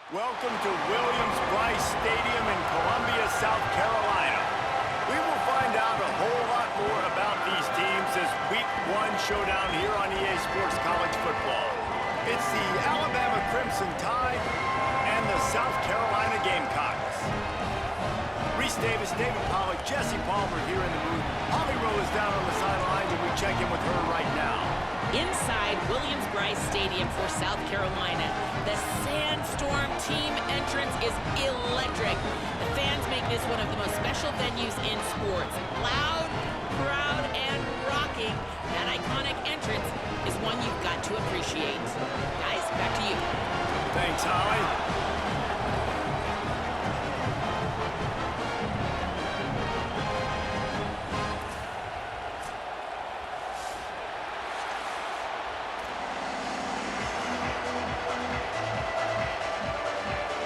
Welcome to Williams-Brice Stadium in Columbia, South Carolina. We will find out a whole lot more about these teams as Week 1 showdown here on EA Sports College Football. It's the Alabama Crimson Tide and the South Carolina Gamecocks. Reese Davis, David Pollack, Jesse Palmer here in the booth. Holly Rowe is down on the sidelines, and we check in with her right now. Inside Williams-Brice Stadium for South Carolina, the Sandstorm team entrance is electric. The fans make this one of the most special venues in sports. Loud, proud, and rocking. That iconic entrance is one you've got to appreciate. Guys, back to you. Thanks, Holly.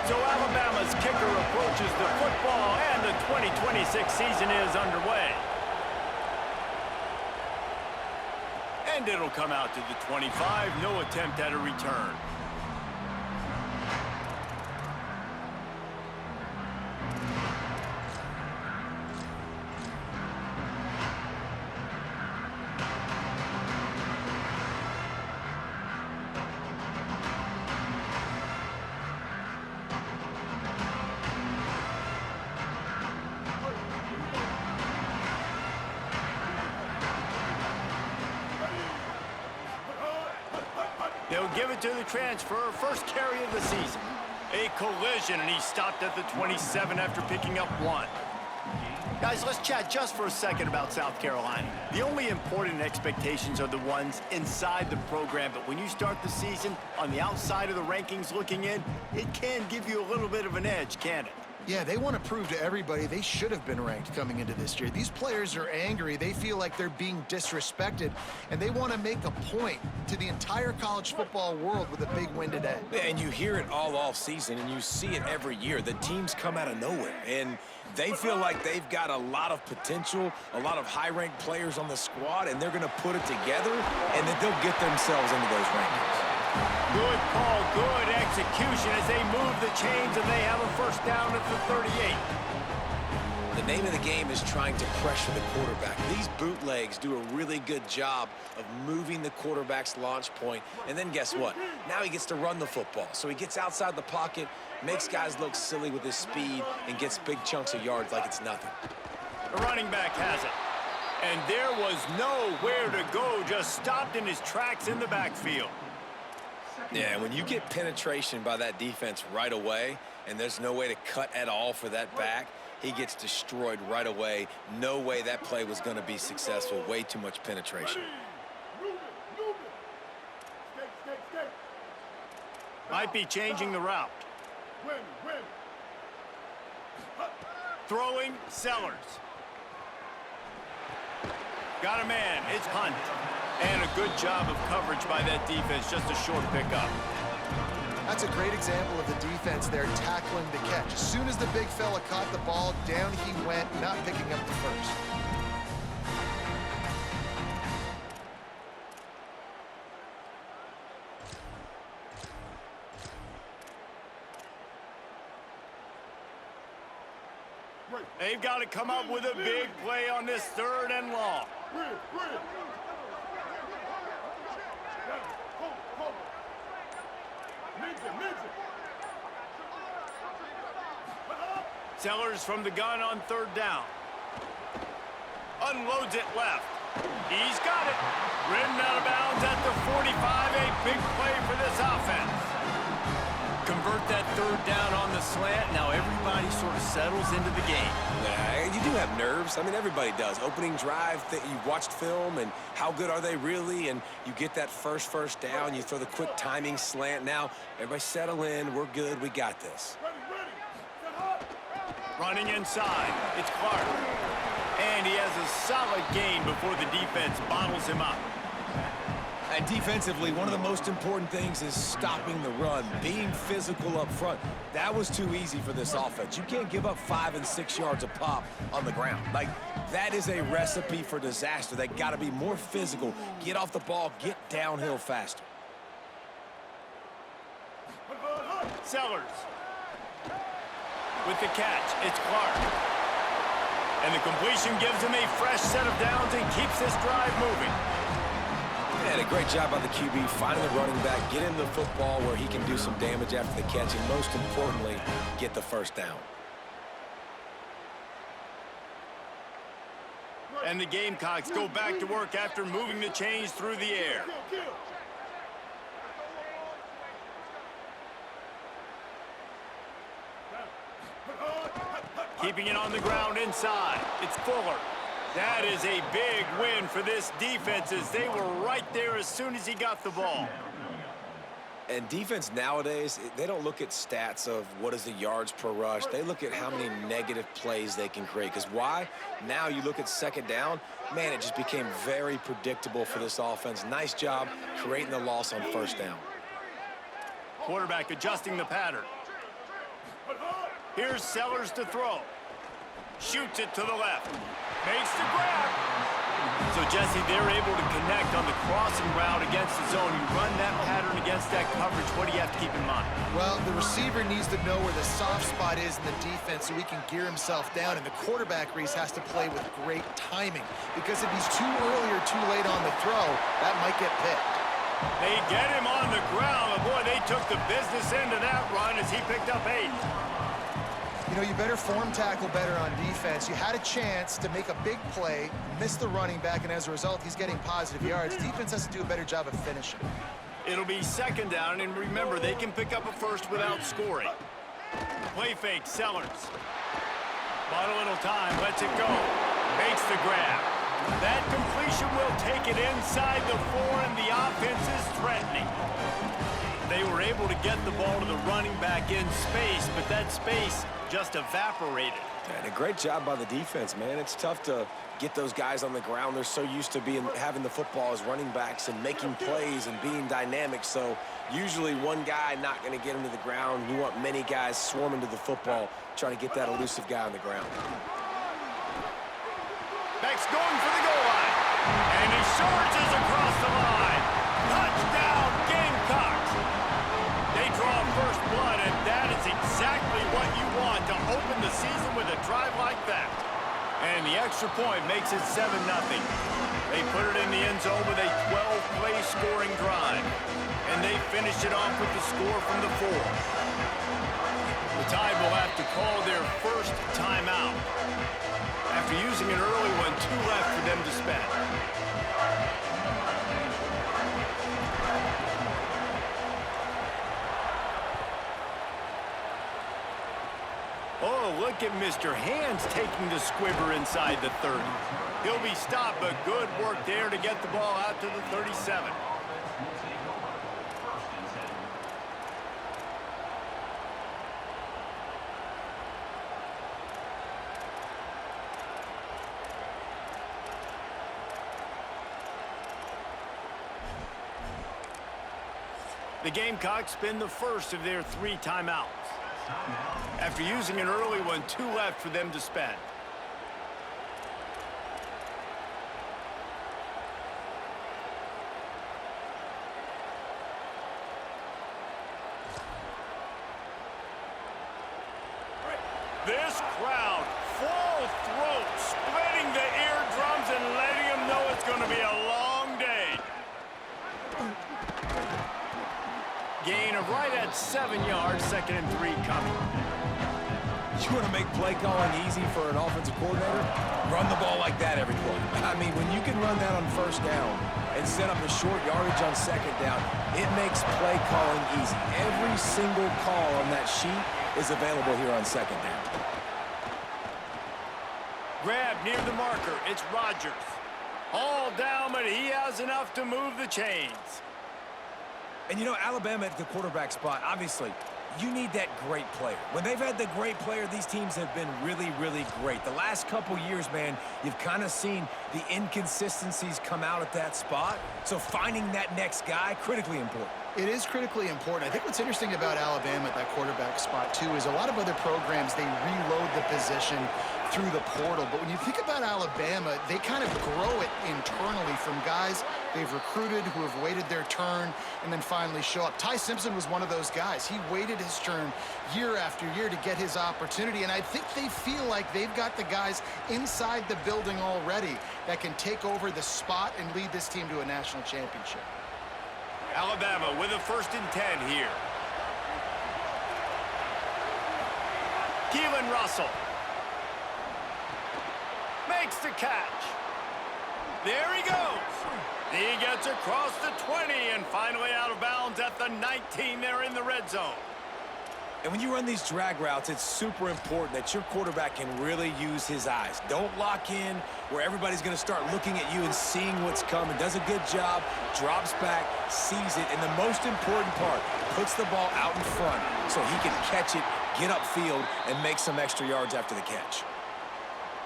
So Alabama's kicker approaches the football, and the 2026 season is underway. And it'll come out to the 25, no attempt at a return. They'll give it to the transfer, first carry of the season. A collision, and he stopped at the 27 after picking up 1. Guys, let's chat just for a second about South Carolina. The only important expectations are the ones inside the program, but when you start the season on the outside of the rankings looking in, it can give you a little bit of an edge, can't it? Yeah, they want to prove to everybody they should have been ranked coming into this year. These players are angry. They feel like they're being disrespected, and they want to make a point to the entire college football world with a big win today. Yeah, and you hear it all off season, and you see it every year. The teams come out of nowhere, and they feel like they've got a lot of potential, a lot of high-ranked players on the squad, and they're going to put it together, and then they'll get themselves into those rankings. Good call, good execution as they move the chains, and they have a first down at the 38. The name of the game is trying to pressure the quarterback. These bootlegs do a really good job of moving the quarterback's launch point, and then guess what? Now he gets to run the football. So he gets outside the pocket, makes guys look silly with his speed, and gets big chunks of yards like it's nothing. The running back has it. And there was nowhere to go, just stopped in his tracks in the backfield. Yeah, when you get penetration by that defense right away, and there's no way to cut at all for that back, he gets destroyed right away. No way that play was going to be successful. Way too much penetration. Might be changing the route. Throwing, Sellers. Got a man, it's Hunt. And a good job of coverage by that defense, just a short pickup. That's a great example of the defense there tackling the catch. As soon as the big fella caught the ball, down he went, not picking up the first. They've got to come up with a big play on this 3rd and long. Sellers from the gun on 3rd down. Unloads it left. He's got it. Ridden out of bounds at the 45. A big play for this offense. Convert that 3rd down on the slant. Now everybody sort of settles into the game. Yeah, you do have nerves. I mean, everybody does. Opening drive, you've watched film, and how good are they really? And you get that first down. You throw the quick timing slant. Now, everybody settle in. We're good. We got this. Running inside. It's Clark. And he has a solid gain before the defense bottles him up. And defensively, one of the most important things is stopping the run, being physical up front. That was too easy for this offense. You can't give up 5 and 6 yards a pop on the ground. Like, that is a recipe for disaster. They got to be more physical, get off the ball, get downhill faster. Sellers. With the catch, it's Clark. And the completion gives him a fresh set of downs and keeps this drive moving. And a great job by the QB, finding the running back, get him the football where he can do some damage after the catch, and most importantly, get the first down. And the Gamecocks go back to work after moving the chains through the air. Keeping it on the ground inside. It's Fuller. That is a big win for this defense as they were right there as soon as he got the ball. And defense nowadays, they don't look at stats of what is the yards per rush. They look at how many negative plays they can create. Because why? Now you look at second down, man, it just became very predictable for this offense. Nice job creating the loss on first down. Quarterback adjusting the pattern. Here's Sellers to throw. Shoots it to the left. Makes the grab. So, Jesse, they're able to connect on the crossing route against the zone. You run that pattern against that coverage. What do you have to keep in mind? Well, the receiver needs to know where the soft spot is in the defense so he can gear himself down. And the quarterback, Reese, has to play with great timing. Because if he's too early or too late on the throw, that might get picked. They get him on the ground. And boy, they took the business end of that run as he picked up 8. You know, you better form tackle better on defense. You had a chance to make a big play, miss the running back, and as a result, he's getting positive yards. Defense has to do a better job of finishing. It'll be second down, and remember, they can pick up a first without scoring. Play fake, Sellers. Bought a little time, lets it go. Makes the grab. That completion will take it inside the 4, and the offense is threatening. They were able to get the ball to the running back in space, but that space just evaporated. And a great job by the defense, man. It's tough to get those guys on the ground. They're so used to having the football as running backs and making plays and being dynamic. So usually one guy not going to get him to the ground. You want many guys swarming to the football, trying to get that elusive guy on the ground. Beck's going for the goal line. And he charges across the line. Touchdown, Gamecocks. They draw first blood, and that is exactly what you want to open the season with a drive like that. And the extra point makes it 7-0. They put it in the end zone with a 12-play scoring drive. And they finish it off with the score from the 4. The Tide will have to call their first timeout. After using an early one, 2 left for them to spend. Oh, look at Mr. Hands taking the squibber inside the 30. He'll be stopped, but good work there to get the ball out to the 37. The Gamecocks spin the first of their 3 timeouts. After using an early one, 2 left for them to spend. This crowd, full throat, splitting the eardrums and letting them know it's going to be a long day. Gain of right at 7 yards, 2nd and 3 coming. You want to make play calling easy for an offensive coordinator? Run the ball like that every play. I mean, when you can run that on first down and set up a short yardage on second down, it makes play calling easy. Every single call on that sheet is available here on second down. Grab near the marker. It's Rodgers. All down, but he has enough to move the chains. And, you know, Alabama at the quarterback spot, obviously, you need that great player. When they've had the great player, these teams have been really, really great. The last couple years, man, you've kind of seen the inconsistencies come out at that spot. So finding that next guy, critically important. It is critically important. I think what's interesting about Alabama at that quarterback spot, too, is a lot of other programs, they reload the position through the portal. But when you think about Alabama, they kind of grow it internally from guys they've recruited, who have waited their turn, and then finally show up. Ty Simpson was one of those guys. He waited his turn year after year to get his opportunity, and I think they feel like they've got the guys inside the building already that can take over the spot and lead this team to a national championship. Alabama with a 1st and 10 here. Keelan Russell makes the catch. There he goes. He gets across the 20 and finally out of bounds at the 19 there in the red zone. And when you run these drag routes, it's super important that your quarterback can really use his eyes. Don't lock in where everybody's going to start looking at you and seeing what's coming. Does a good job, drops back, sees it, and the most important part, puts the ball out in front so he can catch it, get upfield, and make some extra yards after the catch.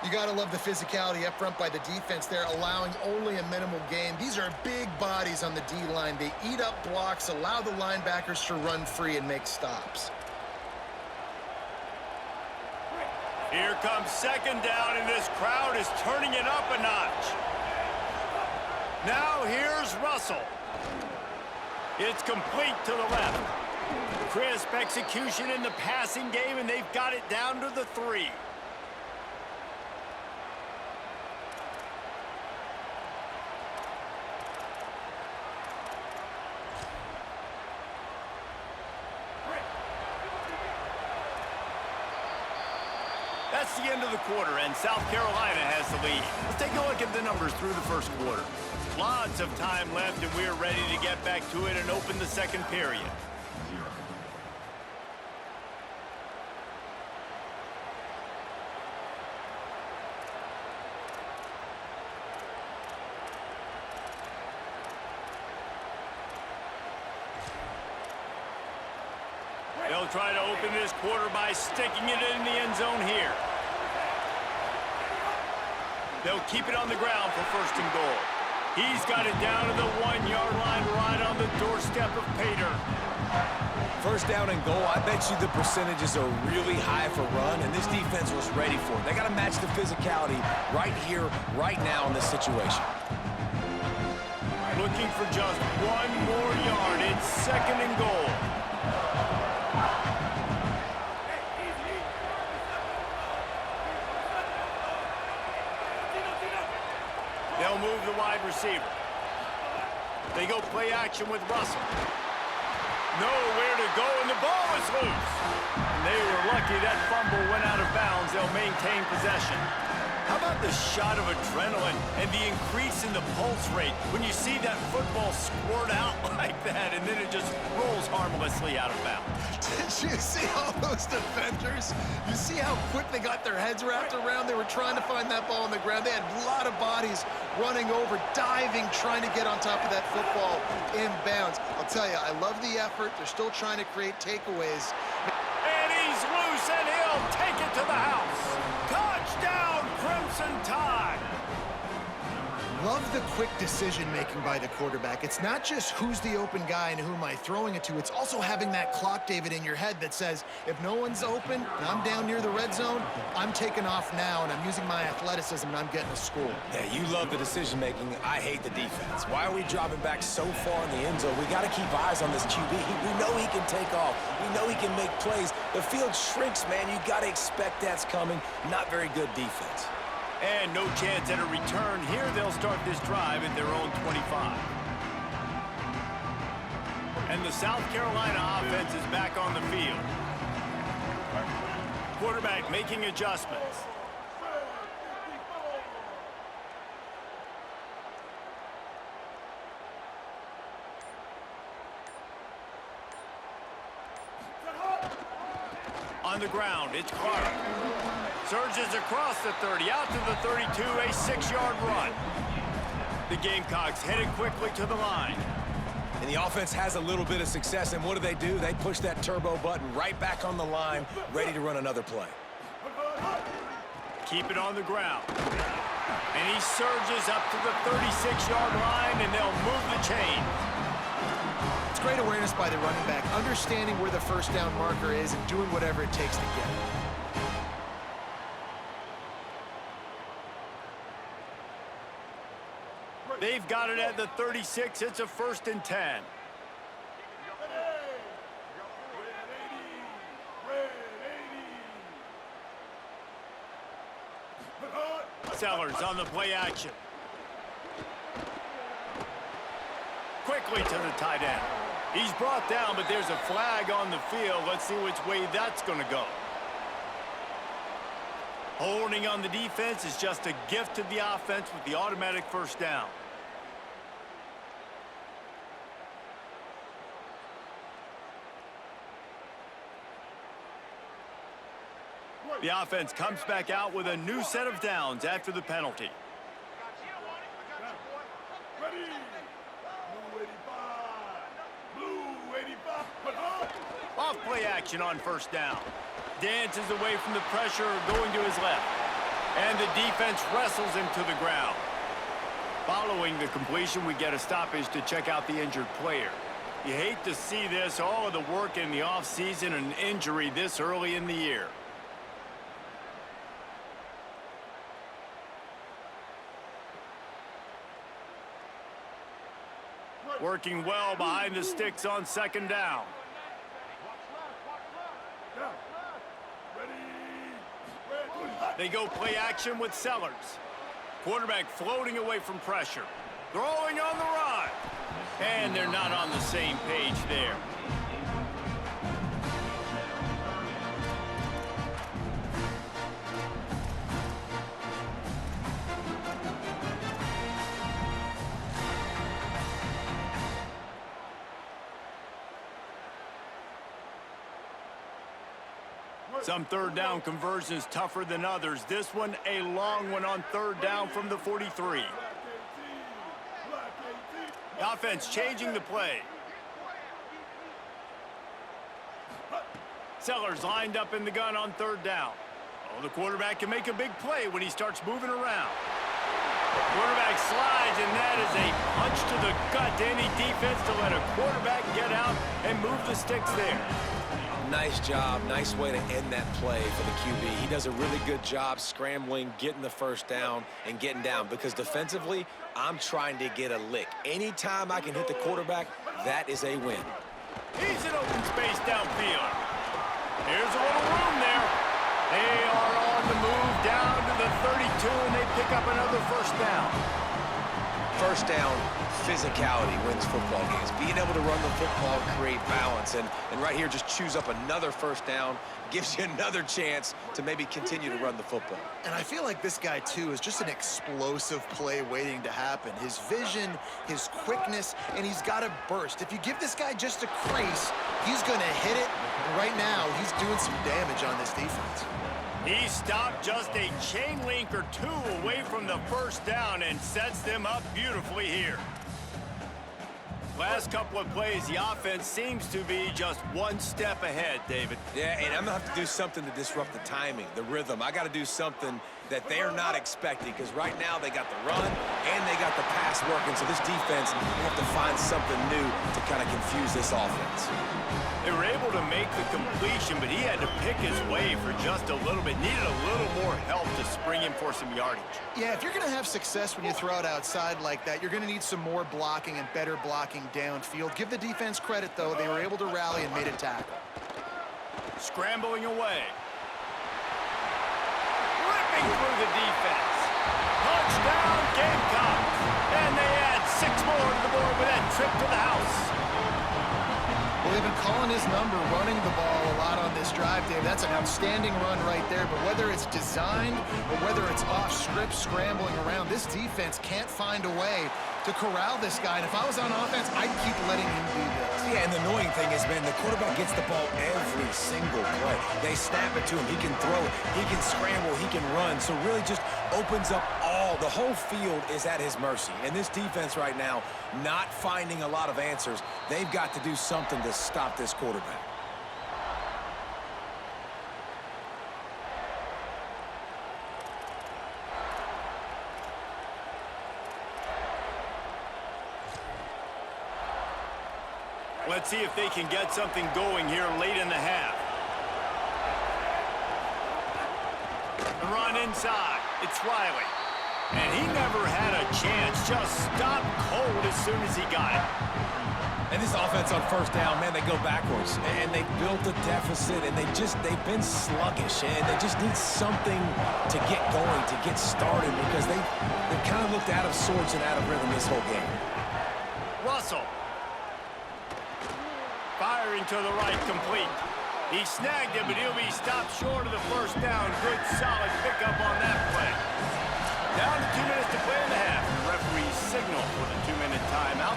You got to love the physicality up front by the defense there, allowing only a minimal gain. These are big bodies on the D-line. They eat up blocks, allow the linebackers to run free and make stops. Here comes 2nd down, and this crowd is turning it up a notch. Now here's Russell. It's complete to the left. Crisp execution in the passing game, and they've got it down to the 3. That's the end of the quarter, and South Carolina has the lead. Let's take a look at the numbers through the 1st quarter. Lots of time left, and we're ready to get back to it and open the 2nd period. They'll try to open this quarter by sticking it in the end zone here. They'll keep it on the ground for 1st and goal. He's got it down to the 1-yard line right on the doorstep of Pater. 1st down and goal, I bet you the percentages are really high for run, and this defense was ready for it. They got to match the physicality right here, right now in this situation. Looking for just 1 more yard. It's 2nd and goal. They'll move the wide receiver. They go play action with Russell. Nowhere to go, and the ball is loose. And they were lucky that fumble went out of bounds. They'll maintain possession. How about the shot of adrenaline and the increase in the pulse rate when you see that football squirt out like that, and then it just rolls harmlessly out of bounds? Did you see all those defenders? You see how quick they got their heads wrapped around? They were trying to find that ball on the ground. They had a lot of bodies running over, diving, trying to get on top of that football in bounds. I'll tell you, I love the effort. They're still trying to create takeaways. And he's loose, and he'll take it to the house. Touchdown, Crimson Tide. Love the quick decision-making by the quarterback. It's not just who's the open guy and who am I throwing it to. It's also having that clock, David, in your head that says, if no one's open and I'm down near the red zone, I'm taking off now, and I'm using my athleticism, and I'm getting a score. Yeah, you love the decision-making. I hate the defense. Why are we dropping back so far in the end zone? We got to keep eyes on this QB. We know he can take off. We know he can make plays. The field shrinks, man. You got to expect that's coming. Not very good defense. And no chance at a return here. They'll start this drive at their own 25. And the South Carolina offense is back on the field. Quarterback making adjustments. On the ground, it's Clark. Surges across the 30, out to the 32, a 6-yard run. The Gamecocks headed quickly to the line. And the offense has a little bit of success, and what do? They push that turbo button right back on the line, ready to run another play. Keep it on the ground. And he surges up to the 36-yard line, and they'll move the chain. It's great awareness by the running back, understanding where the 1st down marker is and doing whatever it takes to get it. They've They've got it at the 36. It's a 1st and 10. Sellers on the play action. Quickly to the tight end. He's brought down, but there's a flag on the field. Let's see which way that's going to go. Holding on the defense is just a gift to the offense with the automatic 1st down. The offense comes back out with a new set of downs after the penalty. Off play action on 1st down. Dances away from the pressure, going to his left. And the defense wrestles him to the ground. Following the completion, we get a stoppage to check out the injured player. You hate to see this, all of the work in the offseason, and injury this early in the year. Working well behind the sticks on 2nd down. They go play action with Sellers. Quarterback floating away from pressure. Throwing on the run. And they're not on the same page there. Some 3rd down conversions tougher than others. This one, a long one on 3rd down from the 43. The offense changing the play. Sellers lined up in the gun on 3rd down. Oh, the quarterback can make a big play when he starts moving around. Quarterback slides, and that is a punch to the gut to any defense to let a quarterback get out and move the sticks there. Nice job. Nice way to end that play for the QB. He does a really good job scrambling, getting the 1st down, and getting down. Because defensively, I'm trying to get a lick. Anytime I can hit the quarterback, that is a win. He's in open space downfield. Here's a little room there. They are on the move down to the 32, and they pick up another 1st down. 1st down, physicality wins football games. Being able to run the football, create balance, and right here just choose up another 1st down, gives you another chance to maybe continue to run the football. And I feel like this guy, too, is just an explosive play waiting to happen. His vision, his quickness, and he's got a burst. If you give this guy just a crease, he's going to hit it. And right now, he's doing some damage on this defense. He stopped just a chain link or 2 away from the 1st down and sets them up beautifully here. Last couple of plays, the offense seems to be just one step ahead, David. Yeah, and I'm going to have to do something to disrupt the timing, the rhythm. I got to do something that they're not expecting, because right now they got the run and they got the pass working, so this defense will have to find something new to kind of confuse this offense. They were able to make the completion, but he had to pick his way for just a little bit. Needed a little more help to spring him for some yardage. Yeah, if you're going to have success when you throw it outside like that, you're going to need some more blocking and better blocking downfield. Give the defense credit, though. They were able to rally and made a tackle. Scrambling away. Ripping through the defense. Touchdown, Gamecocks. And they add 6 more to the board with that trip to the house. Well, they've been calling his number, running the ball a lot on this drive, Dave. That's an outstanding run right there. But whether it's designed or whether it's off script, scrambling around, this defense can't find a way to corral this guy. And if I was on offense, I'd keep letting him do this. Yeah, and the annoying thing is, man, the quarterback gets the ball every single play. They snap it to him. He can throw it. He can scramble. He can run. So really just opens up the whole field is at his mercy. And this defense right now, not finding a lot of answers. They've got to do something to stop this quarterback. Let's see if they can get something going here late in the half. The run inside. It's Riley. And he never had a chance. Just stopped cold as soon as he got it. And this offense on first down, man, they go backwards. And they built a deficit, and they've been sluggish. And they just need something to get going, to get started, because they've kind of looked out of sorts and out of rhythm this whole game. Russell. Firing to the right, complete. He snagged it, but he'll be stopped short of the first down. Good, solid pickup on that play. Down to 2 minutes to play in the half. The referee signal for the 2-minute timeout.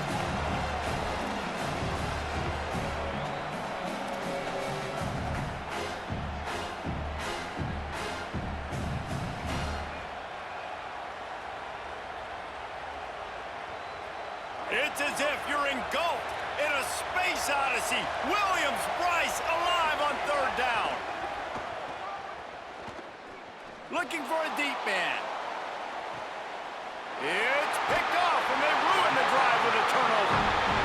It's as if you're engulfed in a space odyssey. Williams-Brice alive on third down. Looking for a deep man. It's picked off, and they ruined the drive with a turnover.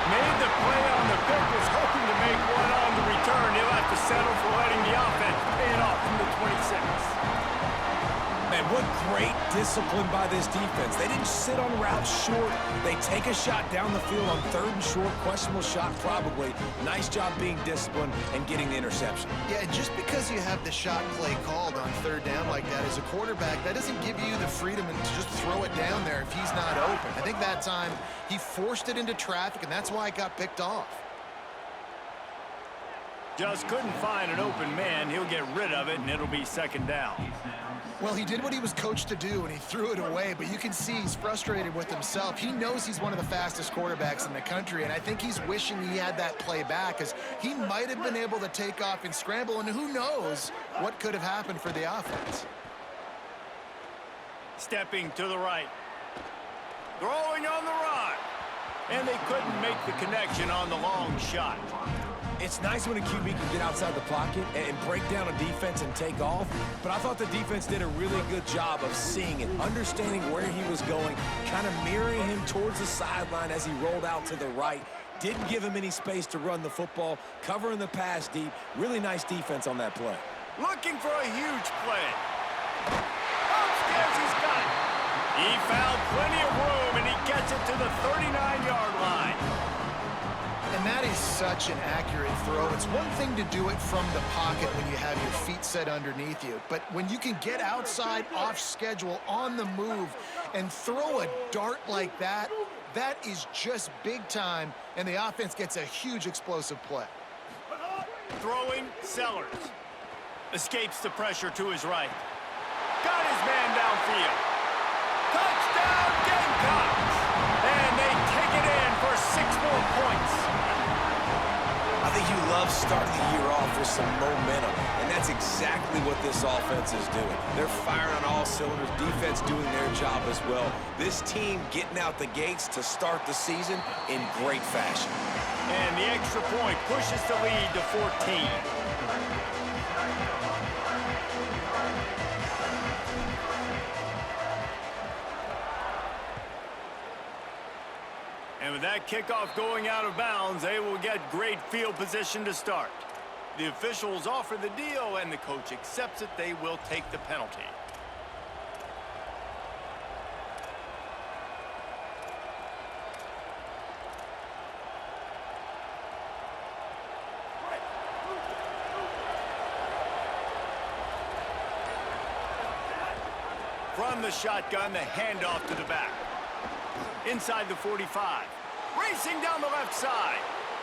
Made the play on the pick, was hoping to make one on the return. He'll have to settle for letting the offense pay it off from the 26. Man, what great discipline by this defense. They didn't sit on routes short. They take a shot down the field on third and short. Questionable shot, probably. Nice job being disciplined and getting the interception. Yeah, and just because you have the shot play called on third down like that as a quarterback, that doesn't give you the freedom to just throw it down there if he's not open. I think that time he forced it into traffic, and that's why it got picked off. Just couldn't find an open man. He'll get rid of it, and it'll be second down. Well, he did what he was coached to do, and he threw it away, but you can see he's frustrated with himself. He knows he's one of the fastest quarterbacks in the country, and I think he's wishing he had that play back, because he might have been able to take off and scramble, and who knows what could have happened for the offense. Stepping to the right. Throwing on the run. And they couldn't make the connection on the long shot. It's nice when a QB can get outside the pocket and break down a defense and take off, but I thought the defense did a really good job of seeing it, understanding where he was going, kind of mirroring him towards the sideline as he rolled out to the right. Didn't give him any space to run the football, covering the pass deep. Really nice defense on that play. Looking for a huge play. Upstairs, he's got it. He found plenty of room, and he gets it to the 39-yard line. And that is such an accurate throw. It's one thing to do it from the pocket when you have your feet set underneath you, but when you can get outside, off schedule, on the move, and throw a dart like that, that is just big time, and the offense gets a huge explosive play. Throwing, Sellers. Escapes the pressure to his right. Got his man downfield. Touchdown, Gamecocks! And they take it in for 6 more points. I think you love starting the year off with some momentum, and that's exactly what this offense is doing. They're firing on all cylinders, defense doing their job as well. This team getting out the gates to start the season in great fashion. And the extra point pushes the lead to 14. And with that kickoff going out of bounds, they will get great field position to start. The officials offer the deal, and the coach accepts it. They will take the penalty. From the shotgun, the handoff to the back. Inside the 45. Racing down the left side.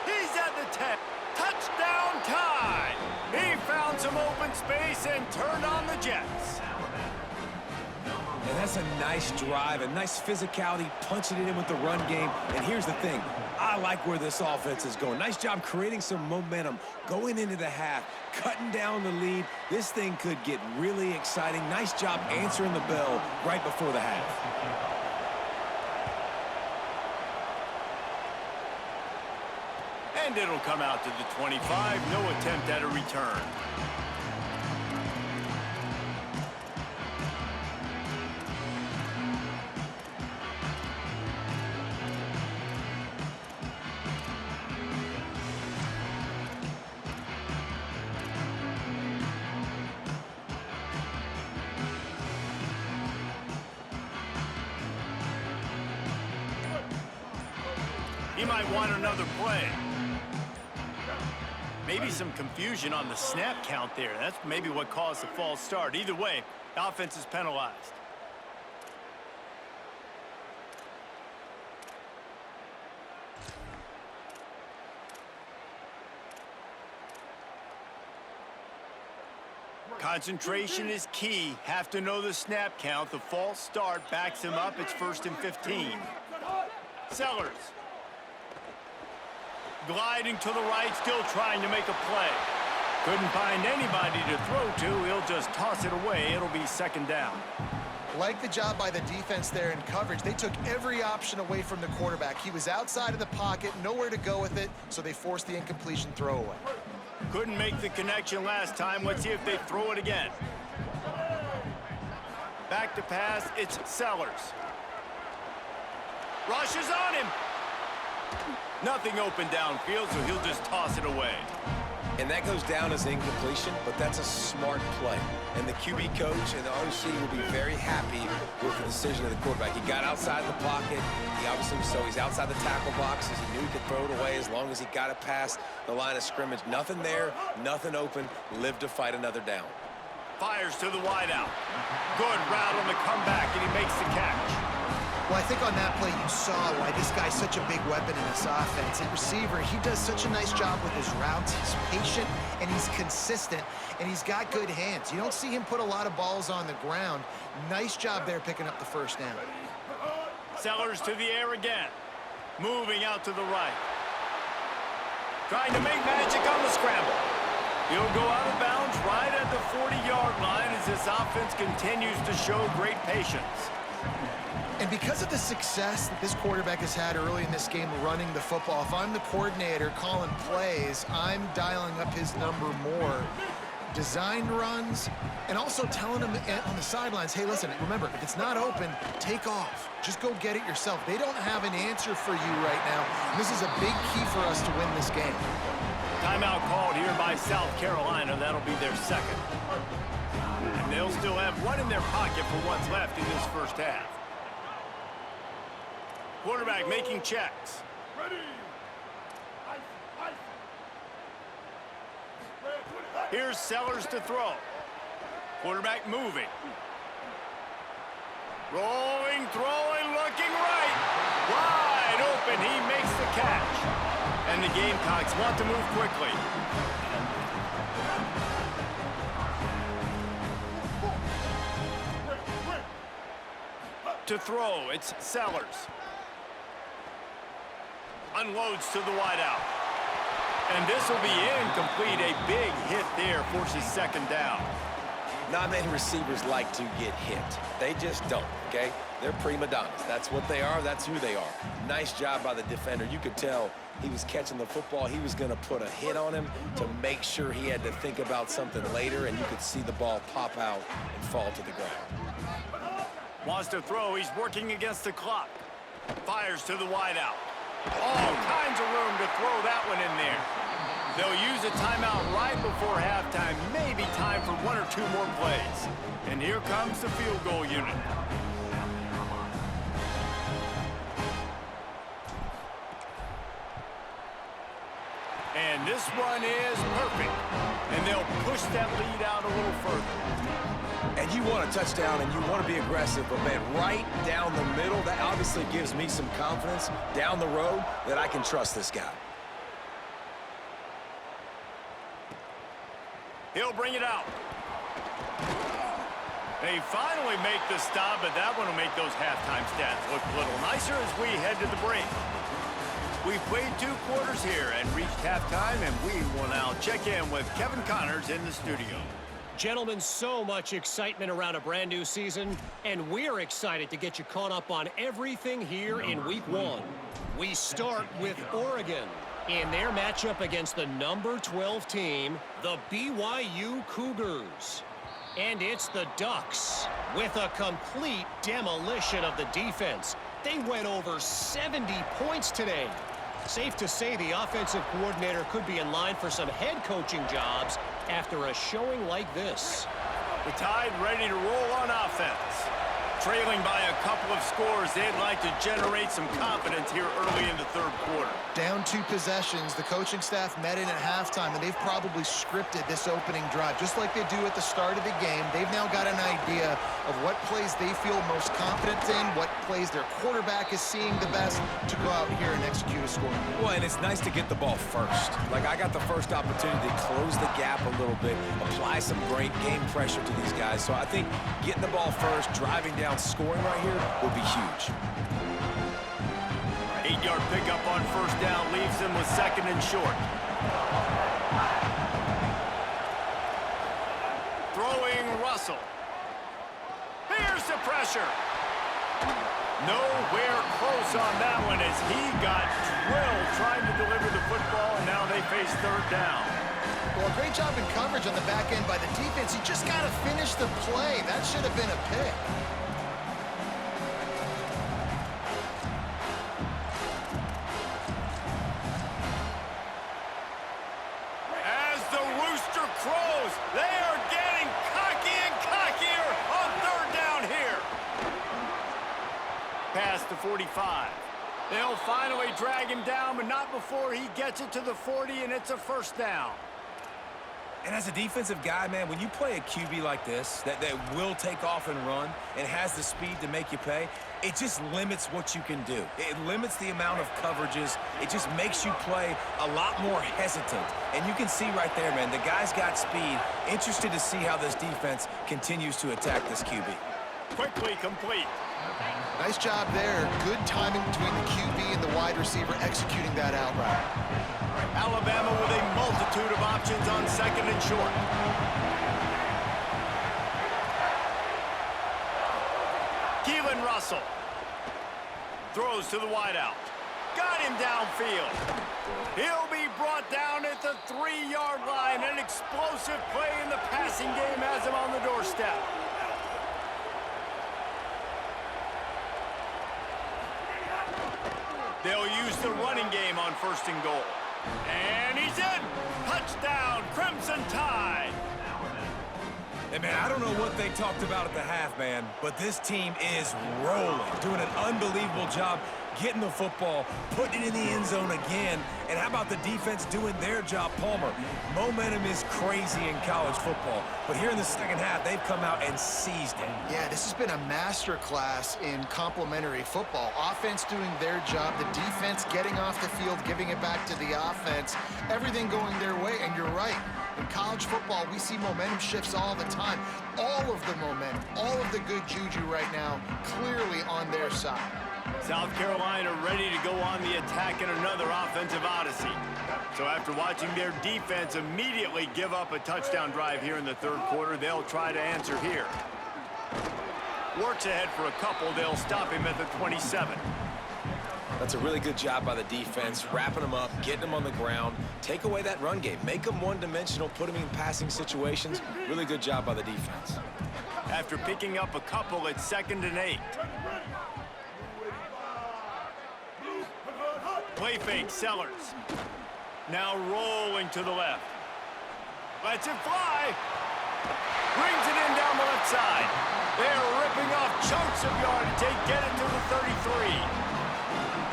He's at the 10. Touchdown time. He found some open space and turned on the Jets. And that's a nice drive, a nice physicality, punching it in with the run game. And here's the thing. I like where this offense is going. Nice job creating some momentum, going into the half, cutting down the lead. This thing could get really exciting. Nice job answering the bell right before the half. And it'll come out to the 25. No attempt at a return. might want another play. Maybe some confusion on the snap count there. That's maybe what caused the false start. Either way, the offense is penalized. Concentration is key. Have to know the snap count. The false start backs him up. It's 1st and 15. Sellers. Gliding to the right, still trying to make a play. Couldn't find anybody to throw to. He'll just toss it away. It'll be 2nd down. Like the job by the defense there in coverage. They took every option away from the quarterback. He was outside of the pocket, nowhere to go with it, so they forced the incompletion throwaway. Couldn't make the connection last time. Let's see if they throw it again. Back to pass, it's Sellers. Rushes on him. Nothing open downfield, so he'll just toss it away. And that goes down as incompletion, but that's a smart play. And the QB coach and the OC will be very happy with the decision of the quarterback. He got outside the pocket. He obviously, so he's outside the tackle boxes. He knew he could throw it away as long as he got it past the line of scrimmage. Nothing there, nothing open. Lived to fight another down. Fires to the wideout. Good route on the comeback, and he makes the catch. Well, I think on that play you saw why this guy's such a big weapon in this offense. At receiver, he does such a nice job with his routes. He's patient, and he's consistent, and he's got good hands. You don't see him put a lot of balls on the ground. Nice job there picking up the 1st down. Sellers to the air again. Moving out to the right. Trying to make magic on the scramble. He'll go out of bounds right at the 40-yard line as this offense continues to show great patience. And because of the success that this quarterback has had early in this game running the football, if I'm the coordinator calling plays, I'm dialing up his number more. Designed runs, and also telling him on the sidelines, hey, listen, remember, if it's not open, take off. Just go get it yourself. They don't have an answer for you right now. This is a big key for us to win this game. Timeout called here by South Carolina. That'll be their 2nd. And they'll still have one in their pocket for what's left in this 1st half. Quarterback making checks. Here's Sellers to throw. Quarterback moving. Rolling, throwing, looking right. Wide open, he makes the catch. And the Gamecocks want to move quickly. To throw, it's Sellers. Unloads to the wideout. And this will be incomplete. A big hit there forces 2nd down. Not many receivers like to get hit. They just don't, okay? They're prima donnas. That's what they are. That's who they are. Nice job by the defender. You could tell he was catching the football. He was going to put a hit on him to make sure he had to think about something later, and you could see the ball pop out and fall to the ground. Wants to throw. He's working against the clock. Fires to the wideout. All kinds of room to throw that one in there. They'll use a timeout right before halftime. Maybe time for 1 or 2 more plays. And here comes the field goal unit. And this one is perfect. And they'll push that lead out a little further. And you want a touchdown and you want to be aggressive, but man, right down the middle, that obviously gives me some confidence down the road that I can trust this guy. He'll bring it out. They finally make the stop, but that one will make those halftime stats look a little nicer as we head to the break. We've played 2 quarters here and reached halftime, and we will now check in with Kevin Connors in the studio. Gentlemen, so much excitement around a brand new season, and we're excited to get you caught up on everything here in Week 1. We start with Oregon in their matchup against the number 12 team, the BYU Cougars. And it's the Ducks with a complete demolition of the defense. They went over 70 points today. Safe to say the offensive coordinator could be in line for some head coaching jobs after a showing like this. The Tide ready to roll on offense. Trailing by a couple of scores, they'd like to generate some confidence here early in the third quarter. Down 2 possessions, the coaching staff met in at halftime, and they've probably scripted this opening drive. Just like they do at the start of the game, they've now got an idea of what plays they feel most confident in, what plays their quarterback is seeing the best to go out here and execute a score. Well, and it's nice to get the ball first. Like, I got the first opportunity to close the gap a little bit, apply some great game pressure to these guys. So I think getting the ball first, driving down, scoring right here would be huge. 8-yard pickup on first down leaves them with second and short. Throwing Russell. Here's the pressure. Nowhere close on that one as he got drilled trying to deliver the football, and now they face third down. Well, a great job in coverage on the back end by the defense. He just got to finish the play. That should have been a pick. As the rooster crows, they are getting cocky and cockier on third down here. Past the 45. They'll finally drag him down, but not before he gets it to the 40, and it's a first down. And as a defensive guy, man, when you play a QB like this that will take off and run and has the speed to make you pay, it just limits what you can do. It limits the amount of coverages. It just makes you play a lot more hesitant. And you can see right there, man, the guy's got speed. Interested to see how this defense continues to attack this QB. Quickly complete. Nice job there. Good timing between the QB and the wide receiver executing that out route. Alabama with a multitude of options on second and short. Keelan Russell throws to the wideout. Got him downfield. He'll be brought down at the 3-yard line. An explosive play in the passing game has him on the doorstep. They'll use the running game on first and goal. And he's in. Touchdown, Crimson Tide. Hey, man, I don't know what they talked about at the half, man, but this team is rolling, doing an unbelievable job getting the football, putting it in the end zone again. And how about the defense doing their job, Palmer? Momentum is crazy in college football, but here in the second half, they've come out and seized it. Yeah, this has been a master class in complementary football. Offense doing their job, the defense getting off the field, giving it back to the offense, everything going their way. And you're right, in college football, we see momentum shifts all the time. All of the momentum, all of the good juju right now, clearly on their side. South Carolina ready to go on the attack in another offensive odyssey. So after watching their defense immediately give up a touchdown drive here in the third quarter, they'll try to answer here. Works ahead for a couple. They'll stop him at the 27. That's a really good job by the defense, wrapping them up, getting them on the ground, take away that run game, make them one-dimensional, put them in passing situations. Really good job by the defense. After picking up a couple, it's 2nd and 8. Play fake, Sellers. Now rolling to the left. Lets it fly. Brings it in down the left side. They're ripping off chunks of yardage. They get it to the 33.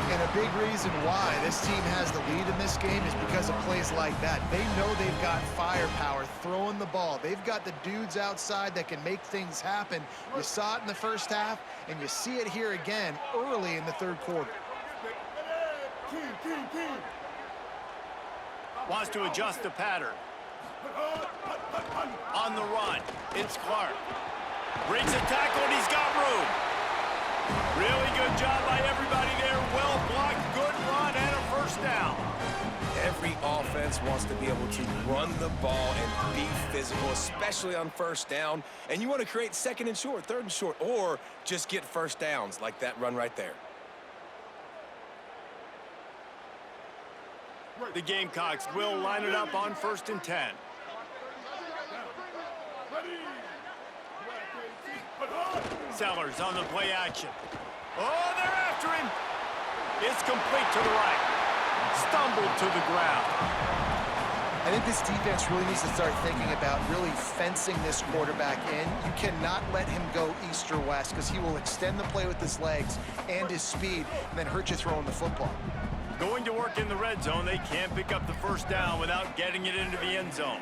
And a big reason why this team has the lead in this game is because of plays like that. They know they've got firepower throwing the ball. They've got the dudes outside that can make things happen. You saw it in the first half, and you see it here again early in the third quarter. Wants to adjust the pattern. On the run, it's Clark. Breaks a tackle, and he's got room. Really good job by everybody there. Well blocked, good run, and a first down. Every offense wants to be able to run the ball and be physical, especially on first down. And you want to create second and short, third and short, or just get first downs like that run right there. The Gamecocks will line it up on 1st and 10. Sellers on the play action. Oh, they're after him. It's complete to the right. Stumbled to the ground. I think this defense really needs to start thinking about really fencing this quarterback in. You cannot let him go east or west because he will extend the play with his legs and his speed and then hurt you throwing the football. Going to work in the red zone, they can't pick up the first down without getting it into the end zone.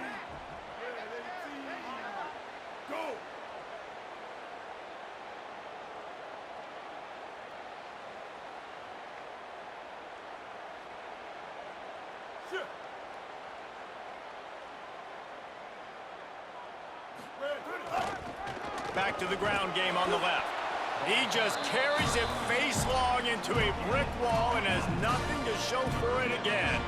Back to the ground game on the left. He just carries it face long into a brick wall and has nothing to show for it again.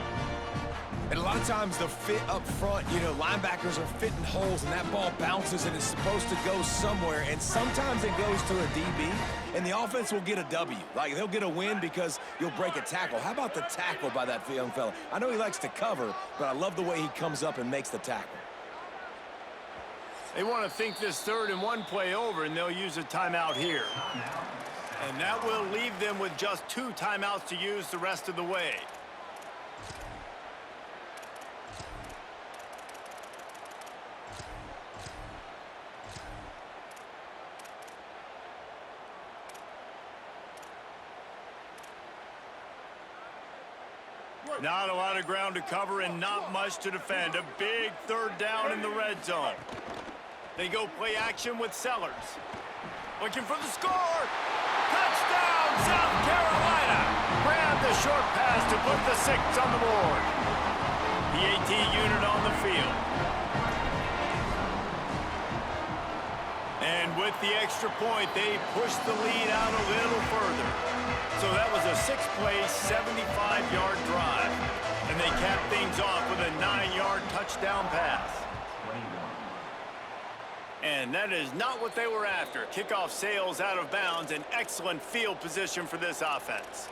And a lot of times the fit up front, you know, linebackers are fitting holes and that ball bounces and it's supposed to go somewhere. And sometimes it goes to a DB and the offense will get a W. Like they'll get a win because you'll break a tackle. How about the tackle by that young fella? I know he likes to cover, but I love the way he comes up and makes the tackle. They want to think this 3rd and 1 play over, and they'll use a timeout here. And that will leave them with just 2 timeouts to use the rest of the way. Not a lot of ground to cover and not much to defend. A big 3rd down in the red zone. They go play action with Sellers. Looking for the score. Touchdown, South Carolina. Grab the short pass to put the 6 on the board. The AT unit on the field. And with the extra point, they push the lead out a little further. So that was a 6-play, 75-yard drive. And they cap things off with a 9-yard touchdown pass. And that is not what they were after. Kickoff sails out of bounds, an excellent field position for this offense.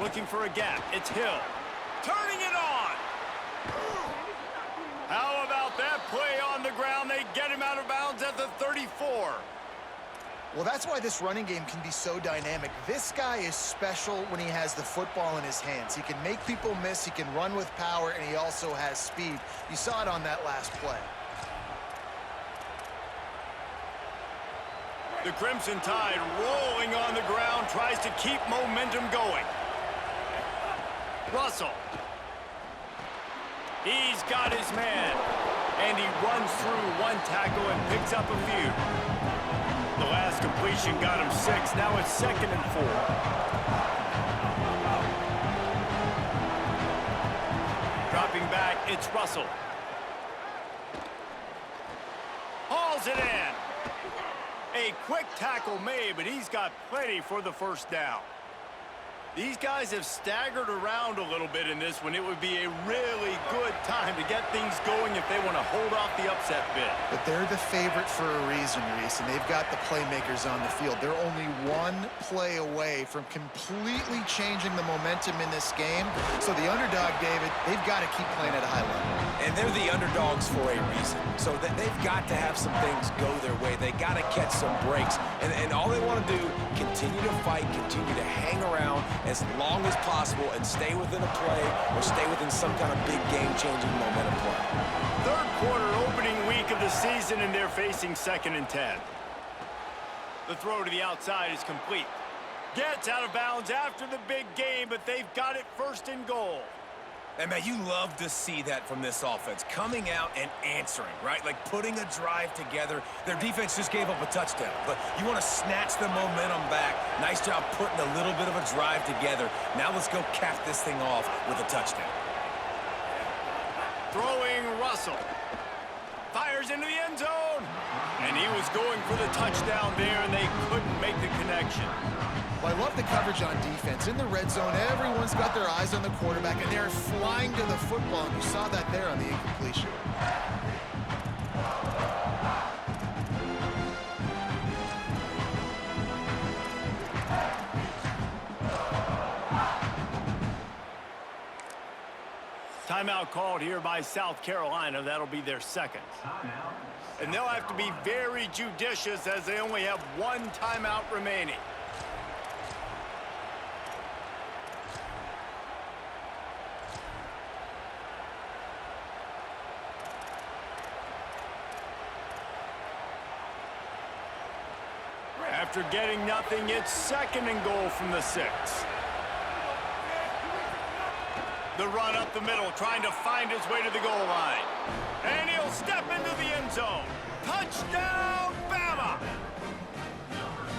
Looking for a gap. It's Hill. Turning it on. How about that play on the ground? They get him out of bounds at the 34. Well, that's why this running game can be so dynamic. This guy is special when he has the football in his hands. He can make people miss, he can run with power, and he also has speed. You saw it on that last play. The Crimson Tide rolling on the ground, tries to keep momentum going. Russell. He's got his man. And he runs through 1 tackle and picks up a few. The last completion got him 6. Now it's 2nd and 4. Dropping back, it's Russell. Hauls it in. A quick tackle made, but he's got plenty for the 1st down. These guys have staggered around a little bit in this one. It would be a really good time to get things going if they want to hold off the upset bid. But they're the favorite for a reason, Reese, and they've got the playmakers on the field. They're only 1 play away from completely changing the momentum in this game. So the underdog, David, they've got to keep playing at a high level. And they're the underdogs for a reason. So they've got to have some things go their way. They got to catch some breaks. And all they want to do, continue to fight, continue to hang around as long as possible and stay within a play or stay within some kind of big game-changing momentum play. 3rd quarter opening week of the season, and they're facing 2nd and 10. The throw to the outside is complete. Gets out of bounds after the big game, but they've got it 1st and goal. And, man, you love to see that from this offense, coming out and answering, right? Like putting a drive together. Their defense just gave up a touchdown, but you want to snatch the momentum back. Nice job putting a little bit of a drive together. Now let's go cap this thing off with a touchdown. Throwing Russell. Fires into the end zone. And he was going for the touchdown there, and they couldn't make the connection. Well, I love the coverage on defense. In the red zone, everyone's got their eyes on the quarterback, and they're flying to the football, and you saw that there on the incompletion. Timeout called here by South Carolina. That'll be their second. And they'll have to be very judicious as they only have one timeout remaining. After getting nothing, it's 2nd and goal from the 6. The run up the middle, trying to find his way to the goal line. And he'll step into the end zone. Touchdown, Bama!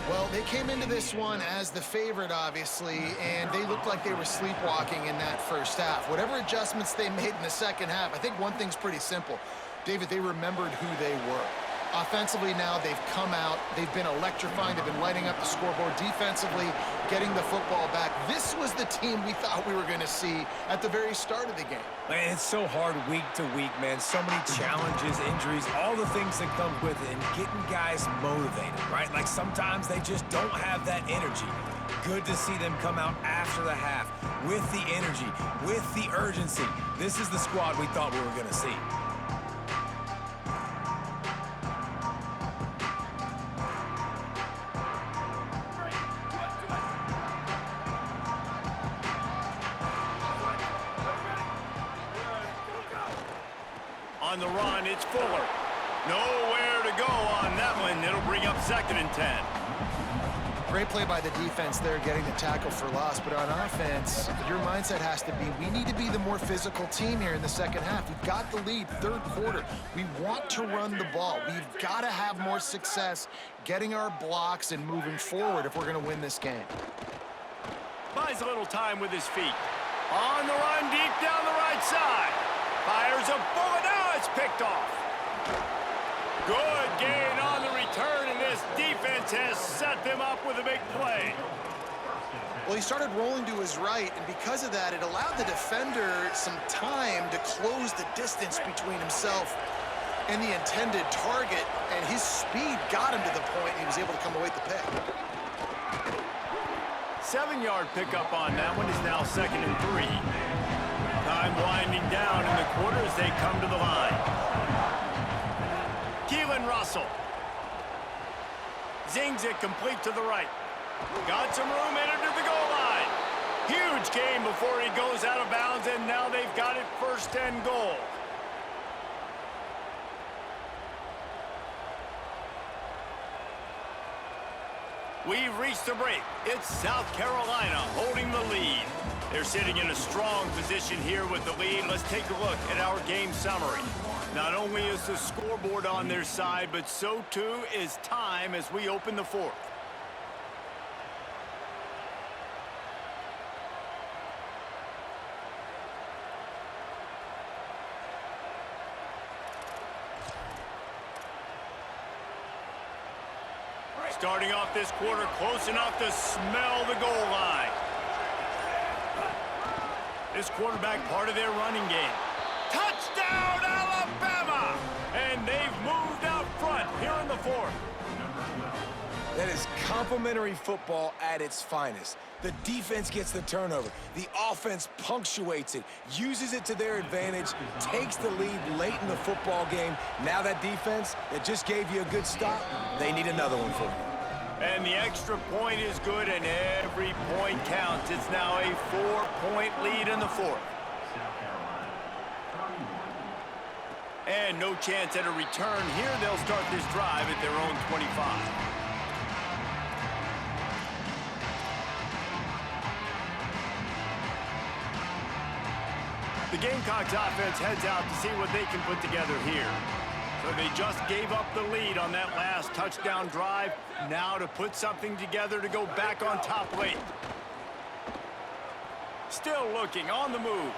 Well, they came into this one as the favorite, obviously, and they looked like they were sleepwalking in that first half. Whatever adjustments they made in the second half, I think one thing's pretty simple. David, they remembered who they were. Offensively now, they've come out. They've been electrifying. They've been lighting up the scoreboard. Defensively, getting the football back. This was the team we thought we were going to see at the very start of the game. Man, it's so hard week to week, man. So many challenges, injuries, all the things that come with it, and getting guys motivated, right? Like sometimes they just don't have that energy. Good to see them come out after the half with the energy, with the urgency. This is the squad we thought we were going to see. On the run, it's Fuller. Nowhere to go on that one. It'll bring up 2nd and 10. Great play by the defense there, getting the tackle for loss. But on offense, your mindset has to be, we need to be the more physical team here in the second half. We've got the lead, 3rd quarter. We want to run the ball. We've got to have more success getting our blocks and moving forward if we're going to win this game. Buys a little time with his feet. On the run, deep down the right side. Fires a bullet. Now it's picked off. Good gain on the return, and this defense has set them up with a big play. Well, he started rolling to his right, and because of that, it allowed the defender some time to close the distance between himself and the intended target, and his speed got him to the point, and he was able to come away with the pick. 7-yard pickup on that one is now 2nd and 3. Time winding down in the quarter as they come to the line. Keelan Russell. Zings it complete to the right. Got some room, entered to the goal line. Huge gain before he goes out of bounds, and now they've got it 1st and goal. We've reached the break. It's South Carolina holding the lead. They're sitting in a strong position here with the lead. Let's take a look at our game summary. Not only is the scoreboard on their side, but so too is time as we open the 4th. Starting off this quarter close enough to smell the goal line. This quarterback part of their running game. Touchdown, Alabama! And they've moved out front here in the 4th. That is complimentary football at its finest. The defense gets the turnover. The offense punctuates it, uses it to their advantage, takes the lead late in the football game. Now that defense that just gave you a good stop, they need another one for you. And the extra point is good, and every point counts. It's now a 4-point lead in the 4th. And no chance at a return here. They'll start this drive at their own 25. The Gamecocks offense heads out to see what they can put together here. So they just gave up the lead on that last touchdown drive. Now to put something together to go back on top late. Still looking on the move.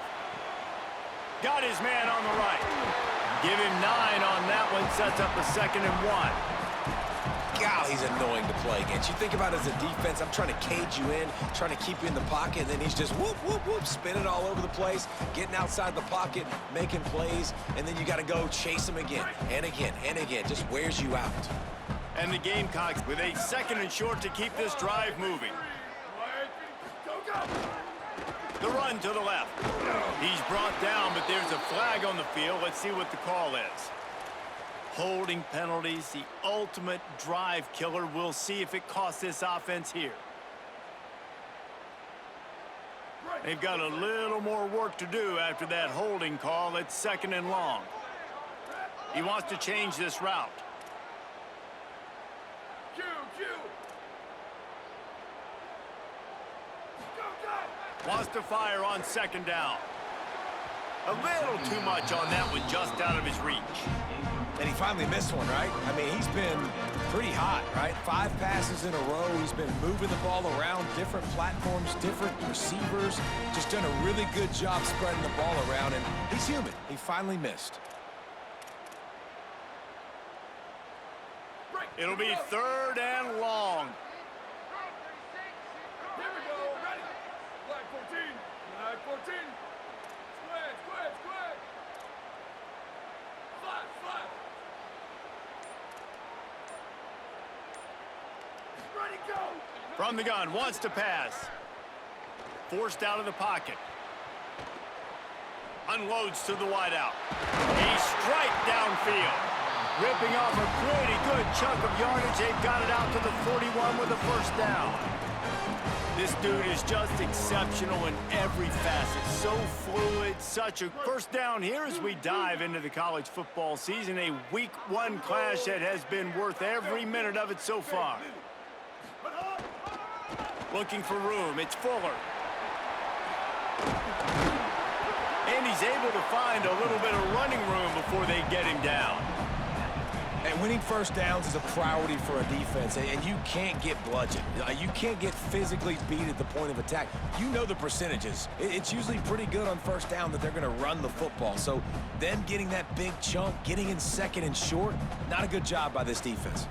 Got his man on the right. Give him 9 on that one. Sets up a 2nd and 1. God, he's annoying to play against. You think about it as a defense, I'm trying to cage you in, trying to keep you in the pocket, and then he's just whoop, whoop, whoop, spinning all over the place, getting outside the pocket, making plays, and then you got to go chase him again and again and again. Just wears you out. And the Gamecocks with a 2nd and short to keep this drive moving. The run to the left. He's brought down, but there's a flag on the field. Let's see what the call is. Holding penalties, the ultimate drive killer. We'll see if it costs this offense here. They've got a little more work to do after that holding call. It's 2nd and long. He wants to change this route. Wants to fire on 2nd down. A little too much on that one, just out of his reach. And he finally missed one, right? I mean, he's been pretty hot, right? 5 passes in a row. He's been moving the ball around different platforms, different receivers. Just done a really good job spreading the ball around, and he's human. He finally missed. It'll be 3rd and long. Here we go, ready. Flag 14, flag 14. Square, square, square. Flag, flag. Ready, go. From the gun, wants to pass. Forced out of the pocket. Unloads to the wideout. A strike downfield. Ripping off a pretty good chunk of yardage. They've got it out to the 41 with a 1st down. This dude is just exceptional in every facet. So fluid, such a 1st down here as we dive into the college football season. A week 1 clash that has been worth every minute of it so far. Looking for room. It's Fuller. And he's able to find a little bit of running room before they get him down. And winning 1st downs is a priority for a defense, and you can't get bludgeoned. You can't get physically beat at the point of attack. You know the percentages. It's usually pretty good on 1st down that they're going to run the football. So them getting that big chunk, getting in 2nd and short, not a good job by this defense.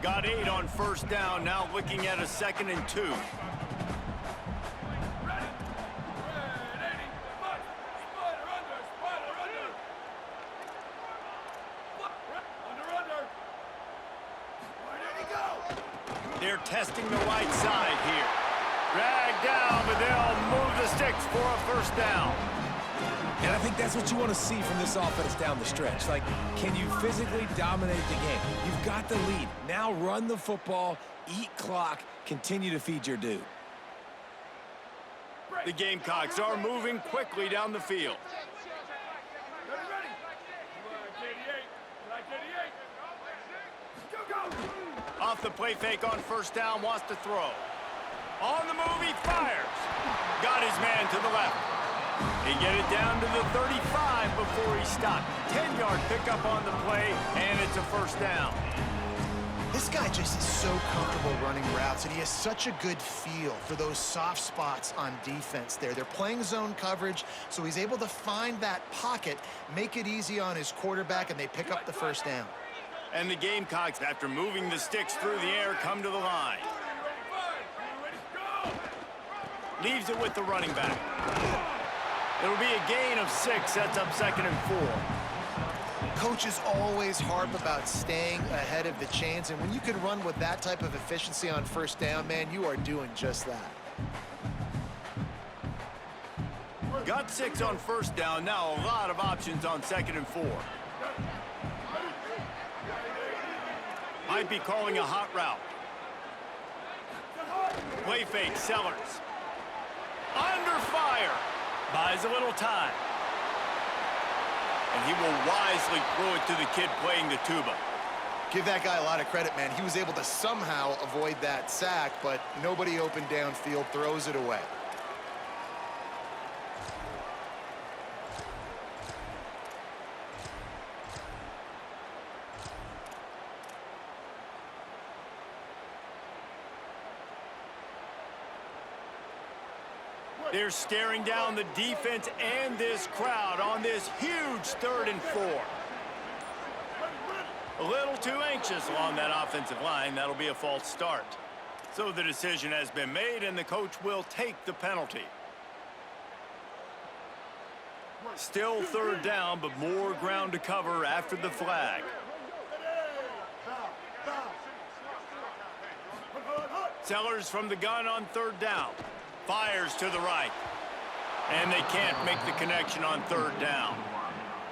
Got 8 on 1st down, now looking at a 2nd and 2. They're testing the right side here. Dragged down, but they'll move the sticks for a 1st down. And I think that's what you want to see from this offense down the stretch. Like, can you physically dominate the game? You've got the lead. Now run the football, eat clock, continue to feed your dude. The Gamecocks are moving quickly down the field. Off the play fake on 1st down, wants to throw. On the move, he fires. Got his man to the left. He get it down to the 35 before he stopped. 10-yard pickup on the play, and it's a 1st down. This guy just is so comfortable running routes, and he has such a good feel for those soft spots on defense there. They're playing zone coverage, so he's able to find that pocket, make it easy on his quarterback, and they pick up the 1st down. And the Gamecocks, after moving the sticks through the air, come to the line. Leaves it with the running back. It'll be a gain of 6. Sets up 2nd and 4. Coaches always harp about staying ahead of the chains, and when you can run with that type of efficiency on 1st down, man, you are doing just that. Got 6 on 1st down. Now a lot of options on 2nd and 4. Might be calling a hot route. Play fake, Sellers. Under fire. Buys a little time. And he will wisely throw it to the kid playing the tuba. Give that guy a lot of credit, man. He was able to somehow avoid that sack, but nobody open downfield, throws it away. They're staring down the defense and this crowd on this huge 3rd and 4. A little too anxious along that offensive line. That'll be a false start. So the decision has been made, and the coach will take the penalty. Still 3rd down, but more ground to cover after the flag. Sellers from the gun on 3rd down. Fires to the right. And they can't make the connection on third down.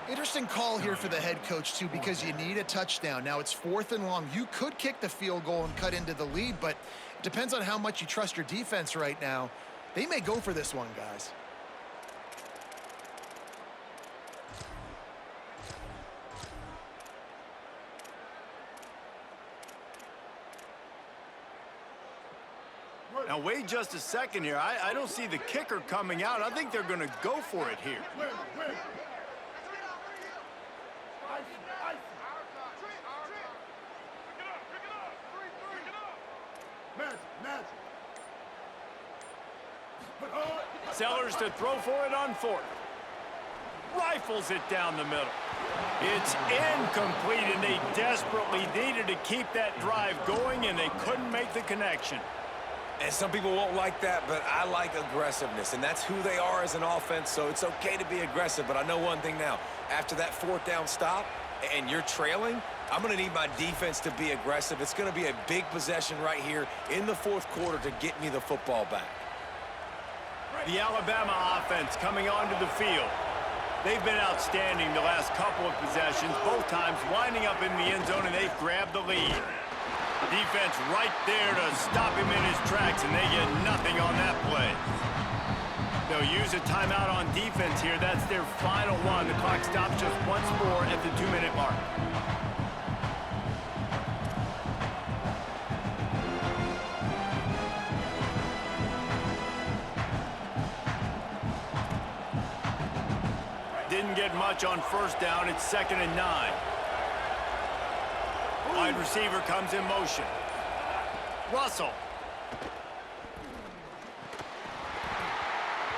Interesting call here for the head coach, too, because you need a touchdown. Now, it's 4th and long. You could kick the field goal and cut into the lead, but it depends on how much you trust your defense right now. They may go for this one, guys. Now, wait just a second here. I don't see the kicker coming out. I think they're going to go for it here. Sellers to throw for it on 4th. Rifles it down the middle. It's incomplete, and they desperately needed to keep that drive going, and they couldn't make the connection. And some people won't like that, but I like aggressiveness, and that's who they are as an offense, so it's okay to be aggressive. But I know one thing now. After that 4th down stop and you're trailing, I'm going to need my defense to be aggressive. It's going to be a big possession right here in the 4th quarter to get me the football back. The Alabama offense coming onto the field. They've been outstanding the last couple of possessions, both times winding up in the end zone, and they've grabbed the lead. Defense right there to stop him in his tracks, and they get nothing on that play. They'll use a timeout on defense here. That's their final one. The clock stops just once more at the 2-minute mark. Didn't get much on 1st down. It's 2nd and 9. Wide receiver comes in motion. Russell.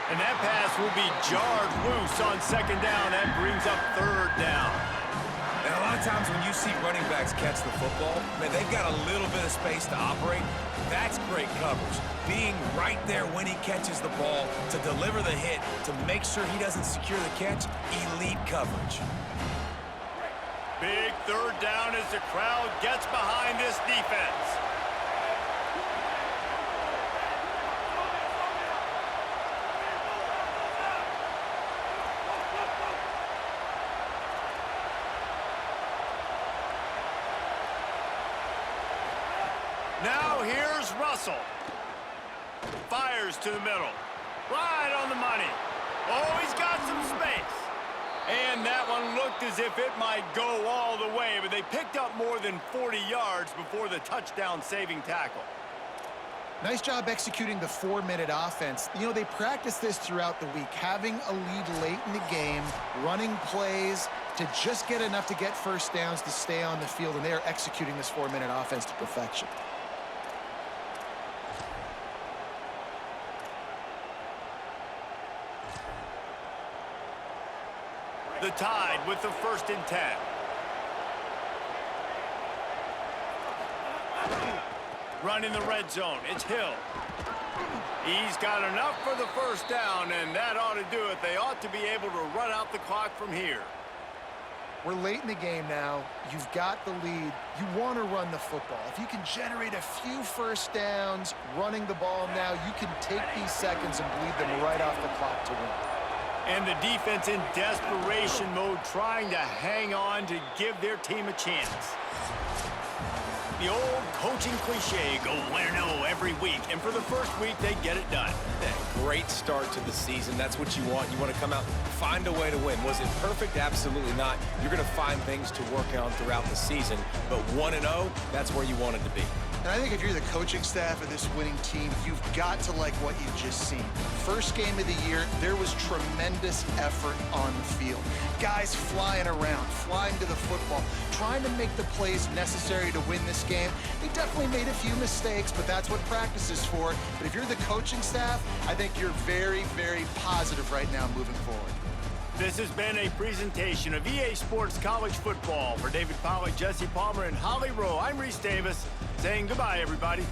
And that pass will be jarred loose on 2nd down. That brings up 3rd down. And a lot of times when you see running backs catch the football, man, they've got a little bit of space to operate. That's great coverage. Being right there when he catches the ball to deliver the hit, to make sure he doesn't secure the catch, elite coverage. Big 3rd down as the crowd gets behind this defense. Now here's Russell. Fires to the middle. Right on the money. Oh, he's got some space. And that one looked as if it might go all the way, but they picked up more than 40 yards before the touchdown-saving tackle. Nice job executing the 4-minute offense. You know, they practice this throughout the week, having a lead late in the game, running plays to just get enough to get 1st downs to stay on the field, and they are executing this 4-minute offense to perfection. The Tide with the 1st and 10. Run in the red zone. It's Hill. He's got enough for the 1st down, and that ought to do it. They ought to be able to run out the clock from here. We're late in the game now. You've got the lead. You want to run the football. If you can generate a few 1st downs running the ball now, you can take these seconds and bleed them right off the clock to win. And the defense in desperation mode, trying to hang on to give their team a chance. The old coaching cliche, go 1-0 every week. And for the first week, they get it done. Yeah, great start to the season. That's what you want. You want to come out, find a way to win. Was it perfect? Absolutely not. You're going to find things to work on throughout the season. But 1-0, that's where you want it to be. And I think if you're the coaching staff of this winning team, you've got to like what you've just seen. First game of the year, there was tremendous effort on the field. Guys flying around, flying to the football, trying to make the plays necessary to win this game. They definitely made a few mistakes, but that's what practice is for. But if you're the coaching staff, I think you're very, very positive right now moving forward. This has been a presentation of EA Sports College Football. For David Pollack, Jesse Palmer, and Holly Rowe, I'm Reese Davis saying goodbye, everybody.